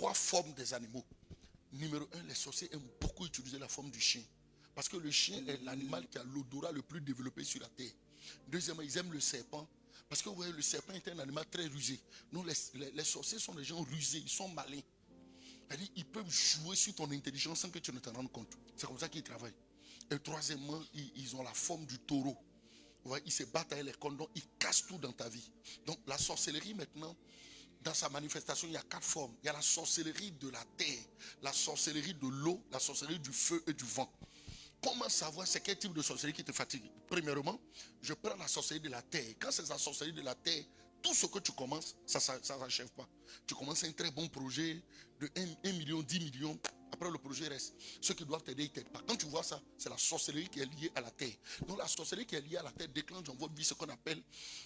3 formes des animaux. Numéro 1, les sorciers aiment beaucoup utiliser la forme du chien. Parce que le chien est l'animal qui a l'odorat le plus développé sur la terre. Deuxièmement, ils aiment le serpent. Parce que vous voyez, le serpent est un animal très rusé. Non, les sorciers sont des gens rusés, ils sont malins. C'est-à-dire, ils peuvent jouer sur ton intelligence sans que tu ne t'en rendes compte. C'est comme ça qu'ils travaillent. Et troisièmement, ils ont la forme du taureau. Vous voyez, ils se battent avec les condons, ils cassent tout dans ta vie. Donc la sorcellerie maintenant, dans sa manifestation, il y a 4 formes. Il y a la sorcellerie de la terre, la sorcellerie de l'eau, la sorcellerie du feu et du vent. Comment savoir c'est quel type de sorcellerie qui te fatigue? Premièrement, je prends la sorcellerie de la terre. Quand c'est la sorcellerie de la terre, tout ce que tu commences, ça ne s'achève pas. Tu commences un très bon projet de 1 million, 10 millions. Après, le projet reste. Ceux qui doivent t'aider, ils ne t'aident pas. Quand tu vois ça, c'est la sorcellerie qui est liée à la terre. Donc, la sorcellerie qui est liée à la terre déclenche dans votre vie ce qu'on appelle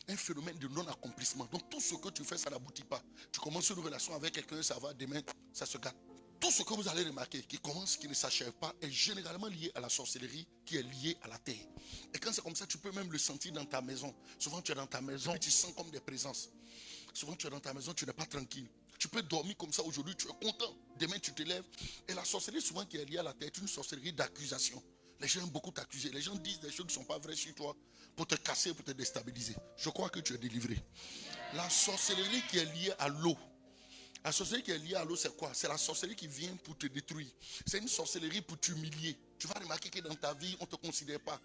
un phénomène de non-accomplissement. Donc, tout ce que tu fais, ça n'aboutit pas. Tu commences une relation avec quelqu'un, ça va, demain, ça se gâte. Tout ce que vous allez remarquer qui commence, qui ne s'achève pas, est généralement lié à la sorcellerie qui est liée à la terre. Et quand c'est comme ça, tu peux même le sentir dans ta maison. Souvent, tu es dans ta maison et tu sens comme des présences. Souvent, tu es dans ta maison, tu n'es pas tranquille. Tu peux dormir comme ça aujourd'hui, tu es content. Demain, tu te lèves. Et la sorcellerie, souvent, qui est liée à la terre, est une sorcellerie d'accusation. Les gens aiment beaucoup t'accuser. Les gens disent des choses qui ne sont pas vraies sur toi pour te casser, pour te déstabiliser. Je crois que tu es délivré. La sorcellerie qui est liée à l'eau. La sorcellerie qui est liée à l'eau, c'est quoi? C'est la sorcellerie qui vient pour te détruire. C'est une sorcellerie pour t'humilier. Tu vas remarquer que dans ta vie, on ne te considère pas.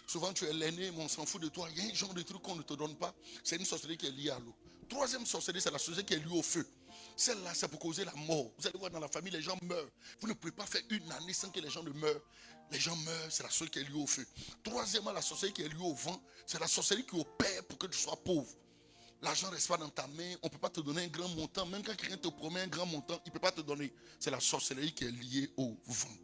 Souvent, tu es l'aîné, mais on s'en fout de toi. Il y a un genre de truc qu'on ne te donne pas. C'est une sorcellerie qui est liée à l'eau. Troisième sorcellerie, c'est la sorcellerie qui est liée au feu. Celle-là, c'est pour causer la mort. Vous allez voir, dans la famille, les gens meurent. Vous ne pouvez pas faire une année sans que les gens ne meurent. Les gens meurent, c'est la sorcellerie qui est liée au feu. Troisièmement, la sorcellerie qui est liée au vent, c'est la sorcellerie qui opère pour que tu sois pauvre. L'argent ne reste pas dans ta main, on ne peut pas te donner un grand montant. Même quand quelqu'un te promet un grand montant, il ne peut pas te donner. C'est la sorcellerie qui est liée au vent.